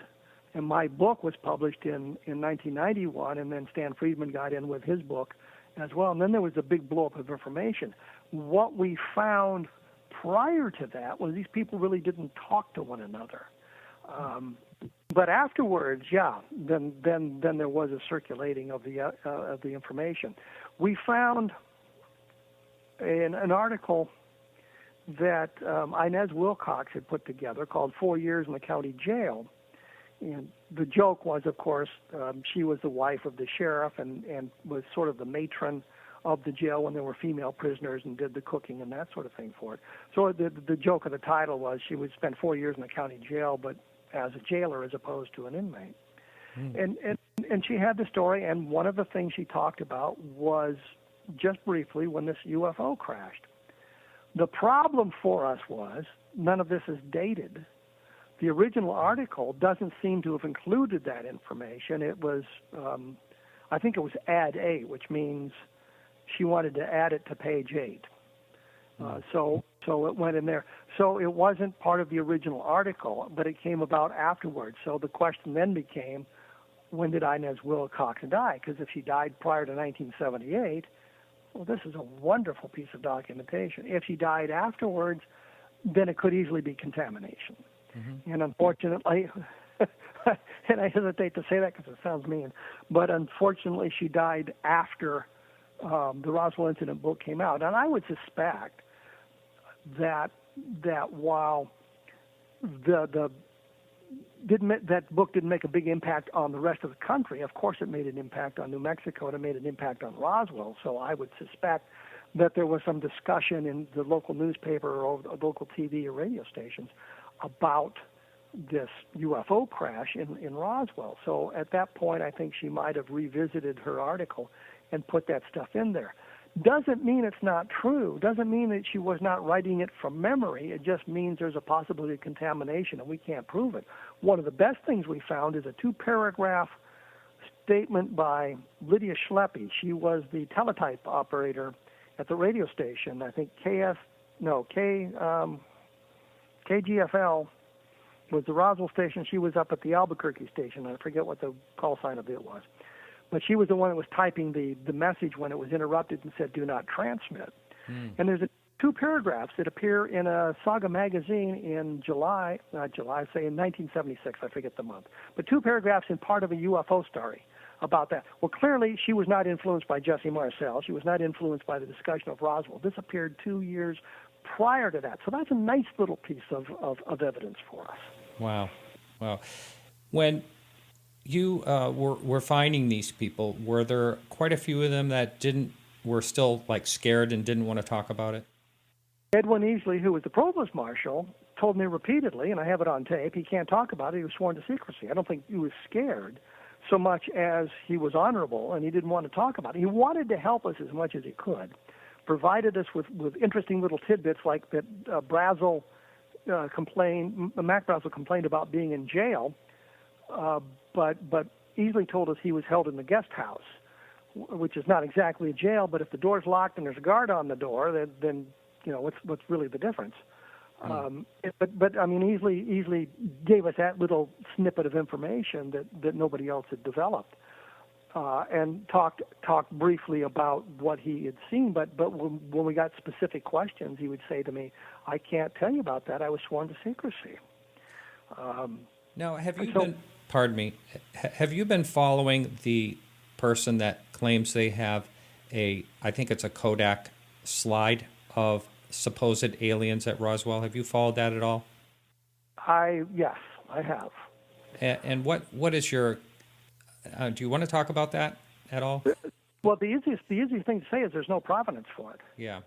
and my book was published in 1991, and then Stan Friedman got in with his book as well, and then there was a big blow-up of information. What we found prior to that was these people really didn't talk to one another. But afterwards, then there was a circulating of the information. We found in an article that Inez Wilcox had put together called 4 Years in the County Jail. And the joke was, of course, she was the wife of the sheriff and was sort of the matron of the jail when there were female prisoners and did the cooking and that sort of thing for it. So the joke of the title was she would spend 4 years in the county jail, but as a jailer as opposed to an inmate. And she had the story, and one of the things she talked about was just briefly when this UFO crashed. The problem for us was none of this is dated. The original article doesn't seem to have included that information. It was, I think it was Add A, which means she wanted to add it to page 8. So it went in there. So it wasn't part of the original article, but it came about afterwards. So the question then became, when did Inez Wilcox die? Because if she died prior to 1978, well, this is a wonderful piece of documentation. If she died afterwards, then it could easily be contamination. Mm-hmm. And unfortunately, and I hesitate to say that because it sounds mean, but unfortunately she died after the Roswell Incident book came out, and I would suspect that while that book didn't make a big impact on the rest of the country, of course it made an impact on New Mexico and it made an impact on Roswell. So I would suspect that there was some discussion in the local newspaper or local TV or radio stations about this UFO crash in Roswell. So at that point, I think she might have revisited her article and put that stuff in there. Doesn't mean it's not true. Doesn't mean that she was not writing it from memory. It just means there's a possibility of contamination, and we can't prove it. One of the best things we found is a 2-paragraph statement by Lydia Schleppe. She was the teletype operator at the radio station. I think KGFL was the Roswell station. She was up at the Albuquerque station. I forget what the call sign of it was. But she was the one that was typing the message when it was interrupted and said, "Do not transmit." And there's 2 paragraphs that appear in a Saga magazine in in 1976, I forget the month. But 2 paragraphs in part of a UFO story about that. Well, clearly she was not influenced by Jesse Marcel. She was not influenced by the discussion of Roswell. This appeared 2 years prior to that. So that's a nice little piece of evidence for us. Wow. When you were finding these people, were there quite a few of them that were still like scared and didn't want to talk about it? Edwin Easley, who was the provost marshal, told me repeatedly, and I have it on tape, he can't talk about it. He was sworn to secrecy. I don't think he was scared so much as he was honorable, and he didn't want to talk about it. He wanted to help us as much as he could, provided us with interesting little tidbits like that Mac Brazel complained about being in jail, but Easley told us he was held in the guest house, which is not exactly a jail, but if the door's locked and there's a guard on the door, then what's really the difference? But I mean, Easley gave us that little snippet of information that nobody else had developed, and talked briefly about what he had seen. But when we got specific questions, he would say to me, "I can't tell you about that. I was sworn to secrecy." Now, pardon me, have you been following the person that claims they have I think it's a Kodak slide of supposed aliens at Roswell? Have you followed that at all? Yes, I have. And what is your? Do you want to talk about that at all? Well, the easiest thing to say is there's no provenance for it. Yeah,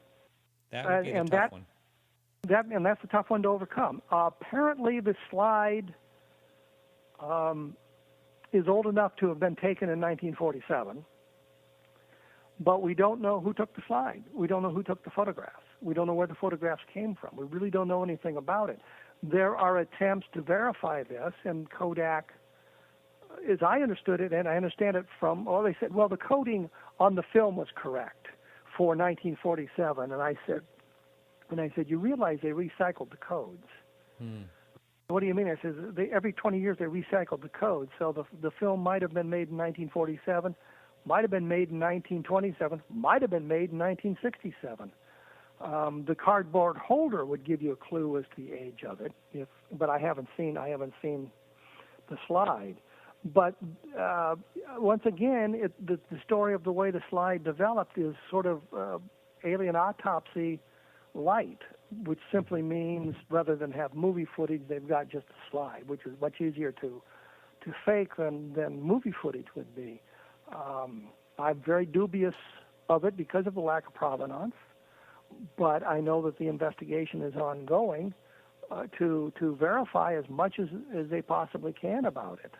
that would be the tough one. And that's a tough one to overcome. Apparently, the slide is old enough to have been taken in 1947, but we don't know who took the slide. We don't know who took the photographs. We don't know where the photographs came from. We really don't know anything about it. There are attempts to verify this, and Kodak, as I understood it, and I understand it from, they said, well, the coding on the film was correct for 1947, and I said, you realize they recycled the codes. What do you mean? I said, every 20 years they recycled the codes, so the film might have been made in 1947, might have been made in 1927, might have been made in 1967. The cardboard holder would give you a clue as to the age of it, but I haven't seen the slide. But once again, the story of the way the slide developed is sort of alien autopsy light, which simply means rather than have movie footage, they've got just a slide, which is much easier to fake than movie footage would be. I'm very dubious of it because of the lack of provenance, but I know that the investigation is ongoing to verify as much as they possibly can about it.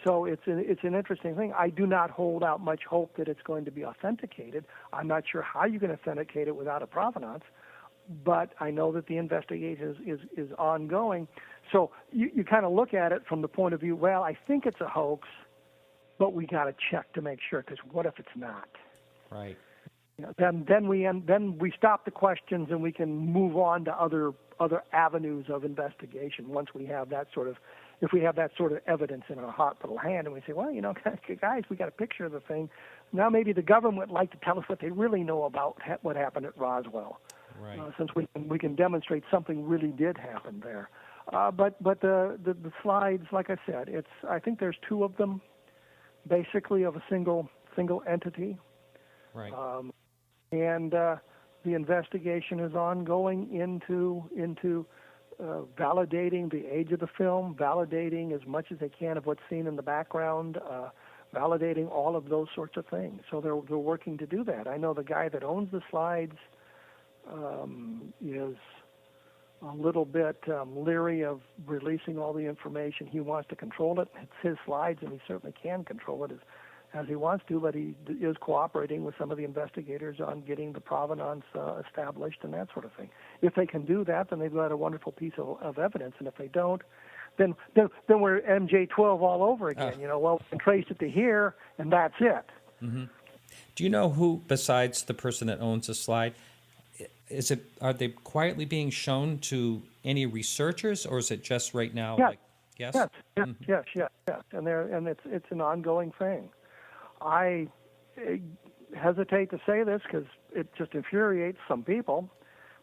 So it's an interesting thing. I do not hold out much hope that it's going to be authenticated. I'm not sure how you can authenticate it without a provenance, but I know that the investigation is ongoing. So you kind of look at it from the point of view, well, I think it's a hoax, but we got to check to make sure, because what if it's not? Right. Then we stop the questions and we can move on to other avenues of investigation once we have that sort of, if we have that sort of evidence in our hot little hand, and we say, well, guys, we got a picture of the thing. Now maybe the government would like to tell us what they really know about what happened at Roswell, right. Since we can demonstrate something really did happen there. But the slides, like I said, I think there's 2 of them, basically of a single entity. Right. And the investigation is ongoing into validating the age of the film, validating as much as they can of what's seen in the background, validating all of those sorts of things. So they're working to do that. I know the guy that owns the slides is a little bit leery of releasing all the information. He wants to control it. It's his slides, and he certainly can control it as he wants to, but he is cooperating with some of the investigators on getting the provenance established and that sort of thing. If they can do that, then they've got a wonderful piece of evidence, and if they don't, then we're MJ-12 all over again. Well, we can trace it to here, and that's it. Mm-hmm. Do you know who, besides the person that owns the slide, are they quietly being shown to any researchers, or is it just right now? Yes. Yes. Yes. Mm-hmm. Yes. And it's an ongoing thing. I hesitate to say this because it just infuriates some people,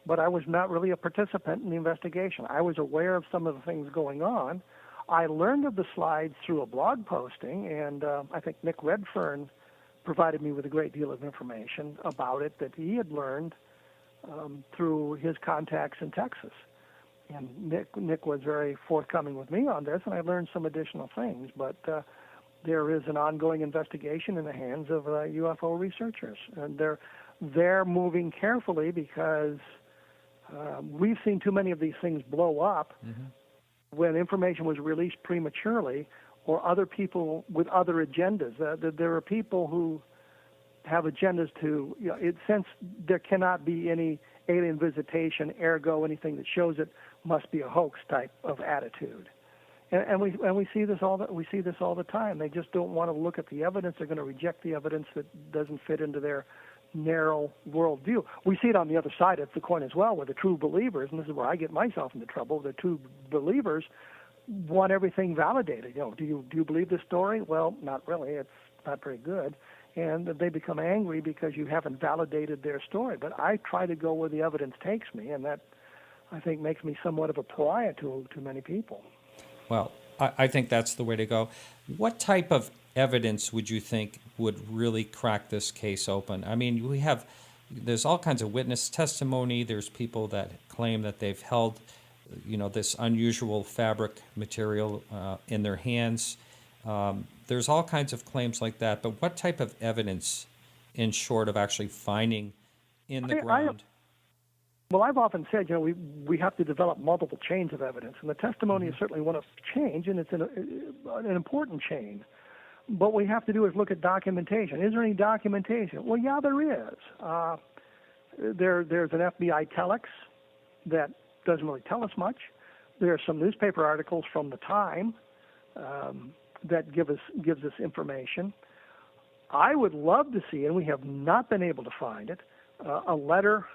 but I was not really a participant in the investigation. I was aware of some of the things going on. I learned of the slides through a blog posting, and I think Nick Redfern provided me with a great deal of information about it that he had learned through his contacts in Texas. And Nick was very forthcoming with me on this, and I learned some additional things. But there is an ongoing investigation in the hands of UFO researchers, and they're moving carefully because we've seen too many of these things blow up when information was released prematurely, or other people with other agendas. There are people who have agendas to, since there cannot be any alien visitation, ergo anything that shows it must be a hoax type of attitude. And we see this all the time. They just don't want to look at the evidence. They're going to reject the evidence that doesn't fit into their narrow worldview. We see it on the other side of the coin as well, where the true believers, and this is where I get myself into trouble, the true believers want everything validated. Do you believe this story? Well, not really. It's not very good. And they become angry because you haven't validated their story. But I try to go where the evidence takes me, and that, I think, makes me somewhat of a pariah to many people. Well, I think that's the way to go. What type of evidence would you think would really crack this case open? I mean, there's all kinds of witness testimony. There's people that claim that they've held, this unusual fabric material in their hands. There's all kinds of claims like that. But what type of evidence, in short, of actually finding in the ground? Well, I've often said, we have to develop multiple chains of evidence, and the testimony is certainly one of change, and it's an important chain. But what we have to do is look at documentation. Is there any documentation? Well, yeah, there is. There's an FBI telex that doesn't really tell us much. There are some newspaper articles from the time that gives us information. I would love to see, and we have not been able to find it, a letter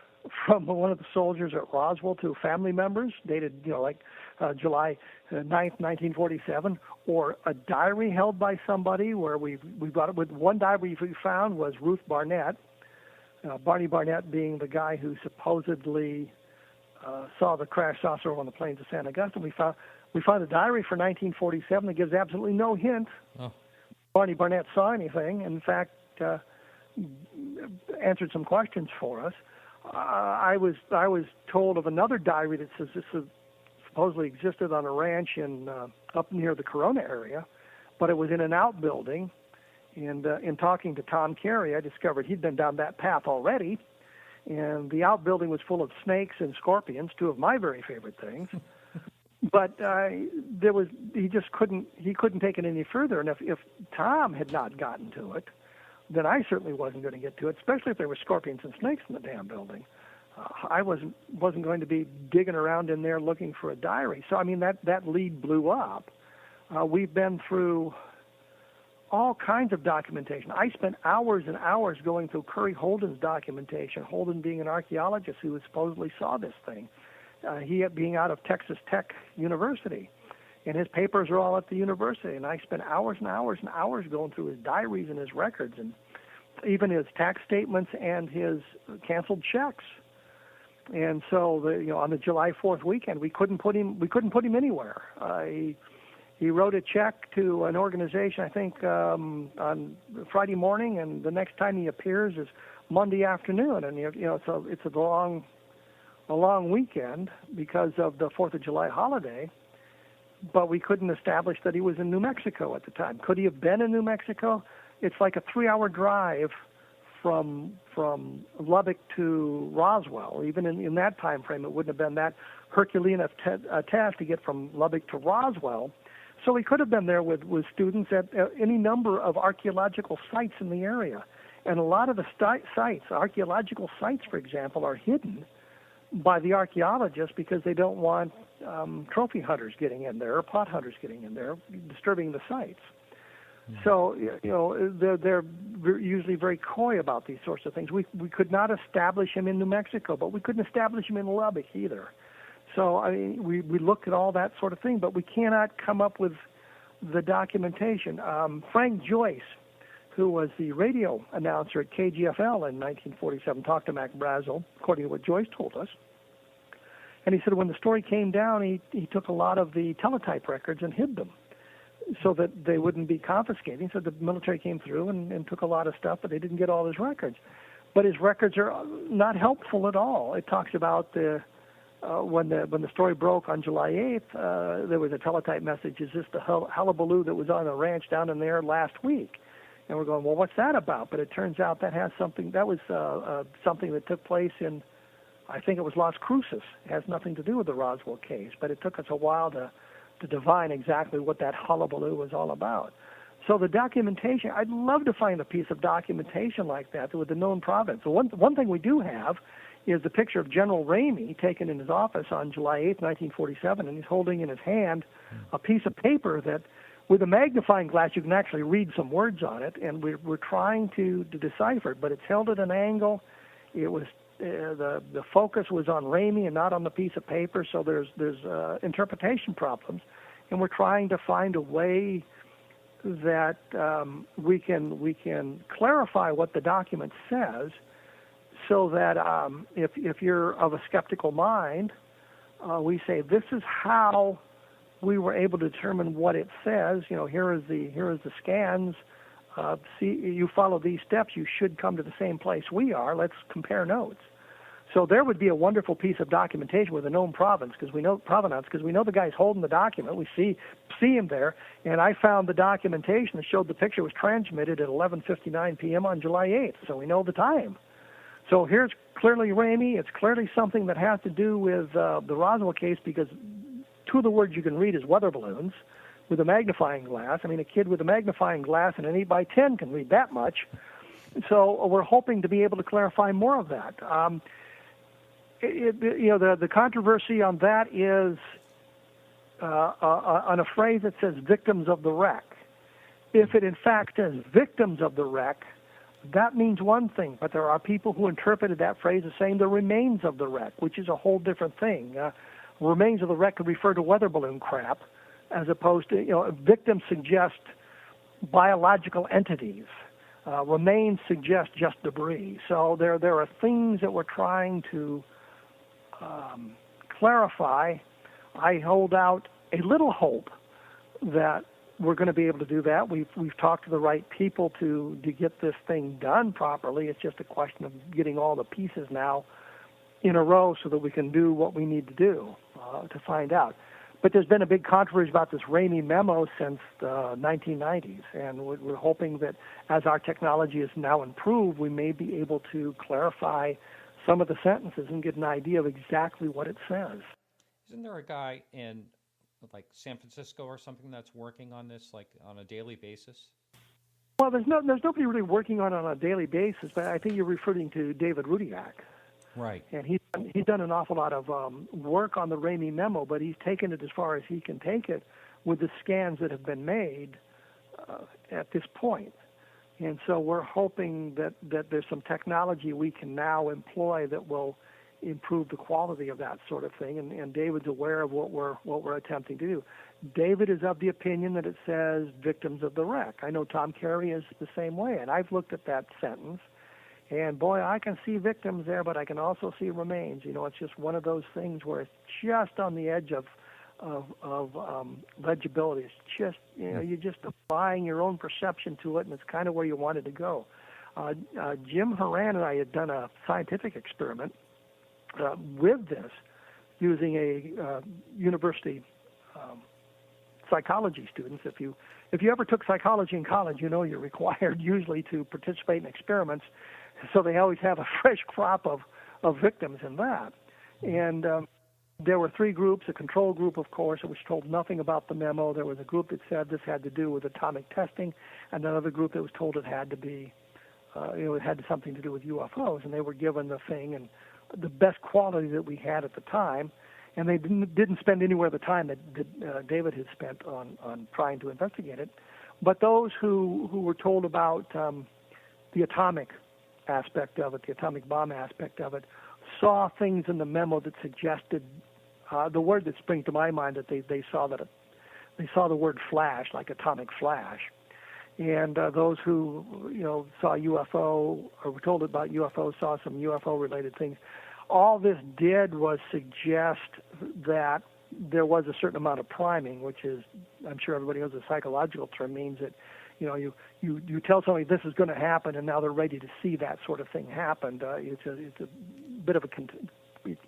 from one of the soldiers at Roswell to family members, dated, July 9th, 1947, or a diary held by somebody where we've got it. With one diary we found was Ruth Barnett, Barney Barnett being the guy who supposedly saw the crash saucer on the plains of San Augustine. We found a diary for 1947 that gives absolutely no hint Barney Barnett saw anything. In fact, answered some questions for us. I was told of another diary that says this supposedly existed on a ranch up near the Corona area, but it was in an outbuilding. And in talking to Tom Carey, I discovered he'd been down that path already, and the outbuilding was full of snakes and scorpions, two of my very favorite things. But he just couldn't take it any further. And if Tom had not gotten to it, then I certainly wasn't going to get to it, especially if there were scorpions and snakes in the damn building. I wasn't going to be digging around in there looking for a diary. So, I mean, that lead blew up. We've been through all kinds of documentation. I spent hours and hours going through Curry Holden's documentation, Holden being an archaeologist who supposedly saw this thing. He being out of Texas Tech University. And his papers are all at the university. And I spent hours and hours and hours going through his diaries and his records, and even his tax statements and his canceled checks. And so, on the July 4th weekend, we couldn't put him anywhere. He wrote a check to an organization, I think, on Friday morning, and the next time he appears is Monday afternoon. And it's a long weekend because of the 4th of July holiday. But we couldn't establish that he was in New Mexico at the time. Could he have been in New Mexico? It's like a 3-hour drive from Lubbock to Roswell. Even in that time frame, it wouldn't have been that Herculean a task to get from Lubbock to Roswell. So he could have been there with students at any number of archaeological sites in the area. And a lot of the sites, archaeological sites, for example, are hidden by the archaeologists because they don't want trophy hunters getting in there or pot hunters getting in there, disturbing the sites. So, they're usually very coy about these sorts of things. We could not establish him in New Mexico, but we couldn't establish him in Lubbock either. So, I mean, we looked at all that sort of thing, but we cannot come up with the documentation. Frank Joyce, who was the radio announcer at KGFL in 1947, talked to Mac Brazel, according to what Joyce told us. And he said when the story came down, he took a lot of the teletype records and hid them so that they wouldn't be confiscated. So the military came through and took a lot of stuff, but they didn't get all his records. But his records are not helpful at all. It talks about when the story broke on July 8th, there was a teletype message, is this the hullabaloo that was on a ranch down in there last week? And we're going, well, what's that about? But it turns out that was something that took place in, I think it was Las Cruces. It has nothing to do with the Roswell case, but it took us a while to divine exactly what that hullabaloo was all about. So the documentation, I'd love to find a piece of documentation like that with the known province. So one thing we do have is the picture of General Ramey taken in his office on July 8th, 1947, and he's holding in his hand a piece of paper that, with a magnifying glass, you can actually read some words on it, and we're trying to decipher it, but it's held at an angle. It was the focus was on Ramey and not on the piece of paper, so there's interpretation problems, and we're trying to find a way that we can clarify what the document says, so that if you're of a skeptical mind, we say this is how we were able to determine what it says. Here is the scans. See, you follow these steps, you should come to the same place we are. Let's compare notes. So there would be a wonderful piece of documentation with a known provenance, because we know the guy's holding the document. We see him there, and I found the documentation that showed the picture was transmitted at 11:59 p.m. on July 8th, so we know the time. So here's clearly Ramey. It's clearly something that has to do with the Roswell case, because two of the words you can read is weather balloons with a magnifying glass. I mean, a kid with a magnifying glass and an 8x10 can read that much. So we're hoping to be able to clarify more of that. The controversy on that is on a phrase that says victims of the wreck. If it in fact says victims of the wreck, that means one thing, but there are people who interpreted that phrase as saying the remains of the wreck, which is a whole different thing. Remains of the wreck could refer to weather balloon crap, as opposed to, victims suggest biological entities. Remains suggest just debris. So there are things that we're trying to clarify. I hold out a little hope that we're going to be able to do that. We've talked to the right people to get this thing done properly. It's just a question of getting all the pieces now in a row so that we can do what we need to do to find out. But there's been a big controversy about this Ramey memo since the 1990s, and we're hoping that as our technology is now improved, we may be able to clarify some of the sentences and get an idea of exactly what it says. Isn't there a guy in like San Francisco or something that's working on this like on a daily basis? Well, there's nobody really working on it on a daily basis, but I think you're referring to David Rudiak. Right. And he's done an awful lot of work on the Ramey memo, but he's taken it as far as he can take it with the scans that have been made at this point. And so we're hoping that there's some technology we can now employ that will improve the quality of that sort of thing. And David's aware of what we're attempting to do. David is of the opinion that it says victims of the wreck. I know Tom Carey is the same way, and I've looked at that sentence. And boy, I can see victims there, but I can also see remains. It's just one of those things where it's just on the edge of legibility. It's just, you're just applying your own perception to it, and it's kind of where you wanted to go. Jim Horan and I had done a scientific experiment with this using a university psychology students. If you ever took psychology in college, you're required usually to participate in experiments, so they always have a fresh crop of victims in that. And there were three groups: a control group, of course, which told nothing about the memo. There was a group that said this had to do with atomic testing, and another group that was told it had to be, it had something to do with UFOs, and they were given the thing and the best quality that we had at the time. And they didn't spend anywhere the time that David had spent on trying to investigate it. But those who were told about the atomic aspect of it, the atomic bomb aspect of it, saw things in the memo that suggested, the word that springs to my mind, that they saw the word flash, like atomic flash. And those who saw UFO or were told about UFO saw some UFO-related things. All this did was suggest that there was a certain amount of priming, which is, I'm sure everybody knows, a psychological term, means that you tell somebody this is going to happen, and now they're ready to see that sort of thing happen. It's a bit of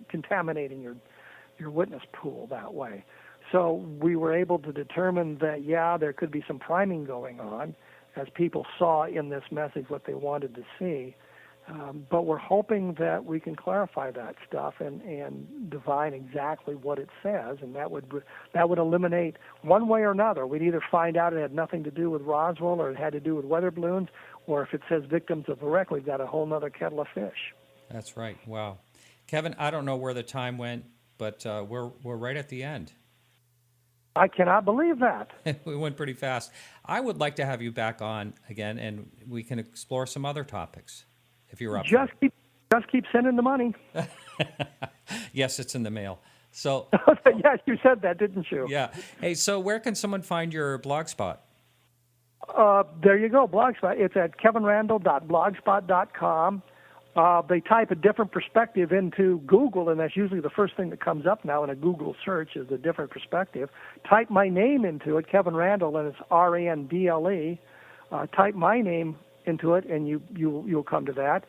contaminating your witness pool that way. So we were able to determine that, there could be some priming going on as people saw in this message what they wanted to see. But we're hoping that we can clarify that stuff and divine exactly what it says, and that would eliminate, one way or another. We'd either find out it had nothing to do with Roswell, or it had to do with weather balloons, or if it says victims of the wreck, we've got a whole other kettle of fish. That's right. Wow, Kevin, I don't know where the time went, but we're right at the end. I cannot believe that. We went pretty fast. I would like to have you back on again, and we can explore some other topics. If you're up, just keep sending the money. Yes, it's in the mail. So yes, you said that, didn't you? Yeah. Hey, so where can someone find your blog spot? There you go, Blogspot. It's at kevinrandle.blogspot.com. They type a different perspective into Google, and that's usually the first thing that comes up now in a Google search is a different perspective. Type my name into it, Kevin Randle, and it's Randle. Type my name into it, and you'll come to that.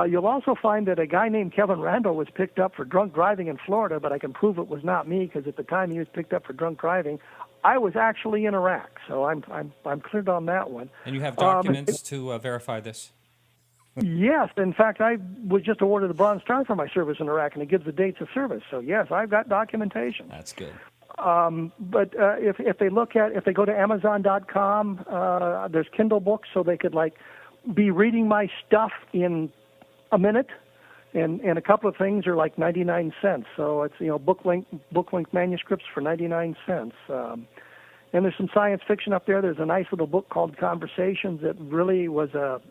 You'll also find that a guy named Kevin Randle was picked up for drunk driving in Florida, but I can prove it was not me, because at the time he was picked up for drunk driving, I was actually in Iraq, so I'm cleared on that one. And you have documents to verify this? Yes, in fact, I was just awarded the Bronze Star for my service in Iraq, and it gives the dates of service. So yes, I've got documentation. That's good. But if they go to Amazon.com, there's Kindle books, so they could be reading my stuff in a minute, and a couple of things are like 99 cents. So it's book length manuscripts for 99 cents. And there's some science fiction up there. There's a nice little book called Conversations that really was a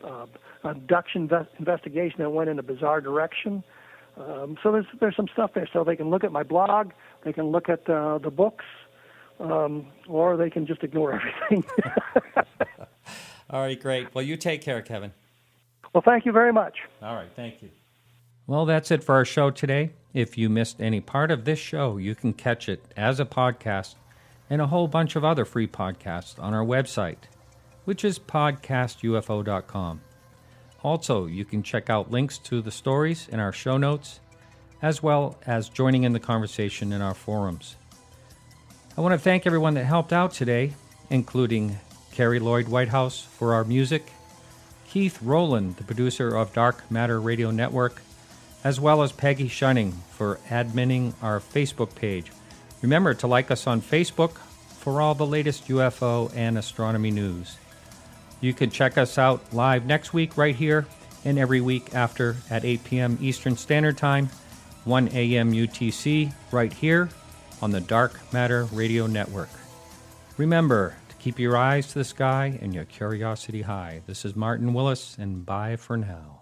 abduction investigation that went in a bizarre direction. So there's some stuff there. So they can look at my blog, they can look at the books, or they can just ignore everything. All right, great. Well, you take care, Kevin. Well, thank you very much. All right, thank you. Well, that's it for our show today. If you missed any part of this show, you can catch it as a podcast and a whole bunch of other free podcasts on our website, which is podcastufo.com. Also, you can check out links to the stories in our show notes, as well as joining in the conversation in our forums. I want to thank everyone that helped out today, including Carrie Lloyd Whitehouse for our music, Keith Rowland, the producer of Dark Matter Radio Network, as well as Peggy Shunning for adminning our Facebook page. Remember to like us on Facebook for all the latest UFO and astronomy news. You can check us out live next week right here, and every week after at 8 p.m. Eastern Standard Time, 1 a.m. UTC, right here on the Dark Matter Radio Network. Remember to keep your eyes to the sky and your curiosity high. This is Martin Willis, and bye for now.